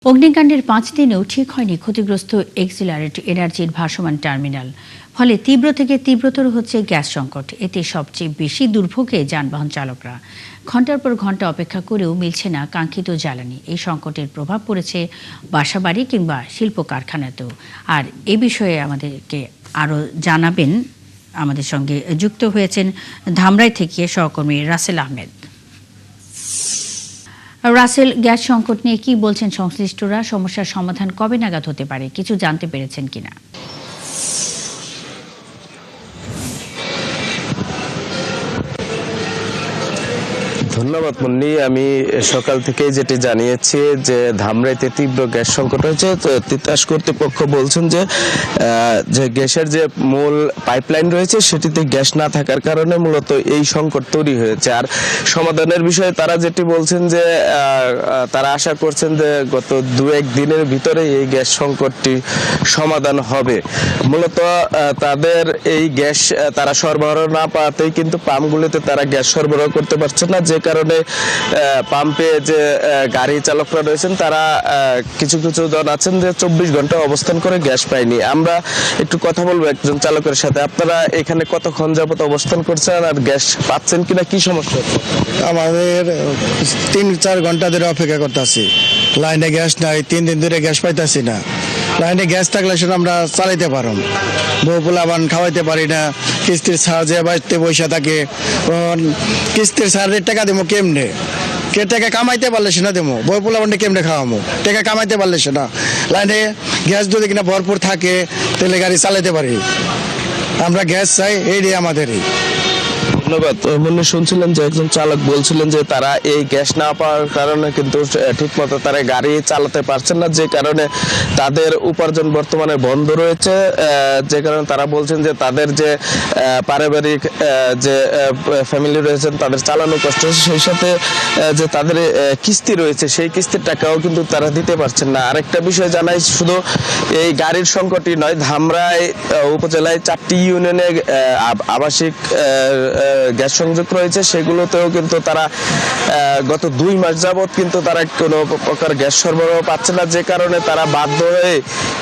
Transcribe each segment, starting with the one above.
অগ্নিকাণ্ডের ৫ দিনেও ঠিক হয়নি ক্ষতিগ্রস্ত এক্সিলারেট এনার্জির ভাসমান টার্মিনাল। ফলে তীব্র থেকে তীব্রতর হচ্ছে গ্যাস সংকট। এতে সবচেয়ে বেশি দুর্ভোগে যানবাহন চালকরা। ঘণ্টার পর ঘণ্টা অপেক্ষা করেও মিলছে না কাঙ্ক্ষিত জ্বালানি। এই সংকটের প্রভাব পড়েছে বাসাবাড়ি কিংবা শিল্প কারখানাতেও। আর এ বিষয়ে আমাদেরকে আরও জানাবেন, আমাদের সঙ্গে যুক্ত হয়েছেন ধামরাই থেকে সহকর্মী রাসেল আহমেদ। রাসেল, গ্যাস সংকট নিয়ে কি বলছেন সংশ্লিষ্টরা? সমস্যার সমাধান কবে নাগাদ হতে পারে, কিছু জানতে পেরেছেন কিনা? ধন্যবাদ মুন্নি। আমি সকাল থেকে যেটি জানিয়েছি যে ধামরাইতে তীব্র গ্যাস সংকট হয়েছে। তিতাস কর্তৃপক্ষ বলছেন যে গ্যাসের যে মূল পাইপলাইন রয়েছে সেটিতে গ্যাস না থাকার কারণে মূলত এই সংকট তৈরি হয়েছে। আর সমাধানের বিষয়ে তারা যেটি বলছেন যে তারা আশা করছেন যে গত 2-1 দিনের ভিতরে এই গ্যাস সংকটটি সমাধান হবে। মূলত তাদের এই গ্যাস তারা সরবরাহ না পাওয়াতেই কিন্তু পাম্পগুলিতে তারা গ্যাস সরবরাহ করতে পারছে না, যে কারণে পাম্পে যে গাড়ি চালকরা রয়েছেন তারা কিছু জন আছেন যে 24 ঘন্টা অবস্থান করে গ্যাস পায়নি। আমরা একটু কথা বলবো একজন চালকের সাথে। আপনারা এখানে কতক্ষণ যাবত অবস্থান করছেন আর গ্যাস পাচ্ছেন কিনা, কি সমস্যা? আমাদের 3-4 ঘন্টা ধরে অপেক্ষা করতেছি, লাইনে গ্যাস নাই। 3 দিন ধরে গ্যাস পাইতেছি না। লাইনে গ্যাস থাকলে সেটা আমরা চালাইতে পারো, বউ পোলাবান খাওয়াইতে পারি না। কিস্তির সাহায্যে বাড়িতে পয়সা থাকে, কিস্তির সাহায্যের টাকা দেবো কেমনে? কে টাকা কামাইতে পারলে সেটা দেবো, বই পোলাবানটা কেমনে খাওয়াবো? টাকা কামাইতে পারলে সেটা। লাইনে গ্যাস যদি কিনা ভরপুর থাকে তাহলে গাড়ি চালাইতে পারি। আমরা গ্যাস চাই, এইটাই আমাদেরই। ধন্যবাদ। মুন্নি, শুনছিলেন যে একজন চালক বলছিলেন যে তারা এই গ্যাস না পাওয়ার কারণে কিন্তু ঠিক মতো তারা গাড়ি চালাতে পারছেন না, যে কারণে তাদের উপার্জন বর্তমানে বন্ধ রয়েছে। যে কারণে তারা বলছেন যে তাদের যে পারিবারিক যে ফ্যামিলি রয়েছেন তাদের চালানো কষ্ট, সেই সাথে যে তাদের কিস্তি রয়েছে সেই কিস্তির টাকাও কিন্তু তারা দিতে পারছেন না। আরেকটা বিষয় জানাই, শুধু এই গাড়ির সংকটই নয়, ধামরাই উপজেলায় 4টি ইউনিয়নে আবাসিক গ্যাস সংযোগ রয়েছে, সেগুলোতেও কিন্তু তারা গত 2 মাস যাবৎ কিন্তু তারা কোনো প্রকার গ্যাস সরবরাহ পাচ্ছে না, যে কারণে তারা বাধ্য হয়ে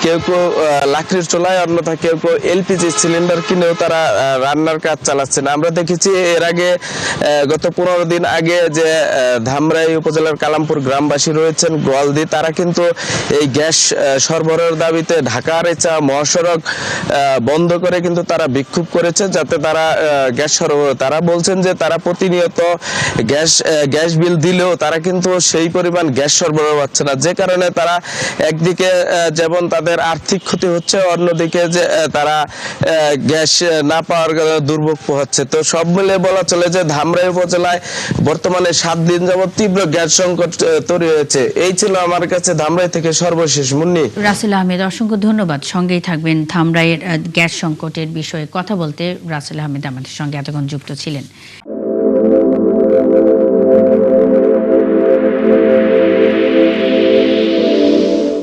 কেউ লাকড়ির চুলায়, অন্যথা কেউ এলপিজি সিলিন্ডার কিনেও তারা রান্নার কাজ চালাচ্ছেন। আমরা দেখেছি এর আগে গত 15 দিন আগে যে ধামরাই উপজেলার কালামপুর গ্রামবাসী রয়েছেন গোয়ালদি, তারা কিন্তু এই গ্যাস সরবরাহের দাবিতে ঢাকার ইচ্ছা মহাসড়ক বন্ধ করে কিন্তু তারা বিক্ষোভ করেছে যাতে তারা গ্যাস সরবরাহ। তারা বলছেন যে তারা প্রতিনিয়ত গ্যাস বিল দিলেও তারা কিন্তু সেই পরিমাণ গ্যাস সরবরাহ পাচ্ছে না, যে কারণে তারা একদিকে যেমন তাদের আর্থিক ক্ষতি হচ্ছে, অন্যদিকে যে তারা গ্যাস না পাওয়ার দুর্ভোগ পোহাচ্ছে। তো সব মিলে বলা চলে যে ধামরাই উপজেলায় বর্তমানে 7 দিন যাবত তীব্র গ্যাস সংকট তৈরি হয়েছে। এই ছিল আমার কাছে ধামরাই থেকে সর্বশেষ। মুন্নি। রাসেল আহমেদ, অসংখ্য ধন্যবাদ। সঙ্গেই থাকবেন। ধামরাইয়ের গ্যাস সংকটের বিষয়ে কথা বলতে রাসেল আহমেদ আমাদের সঙ্গে এতক্ষণ যুক্ত ছিলেন।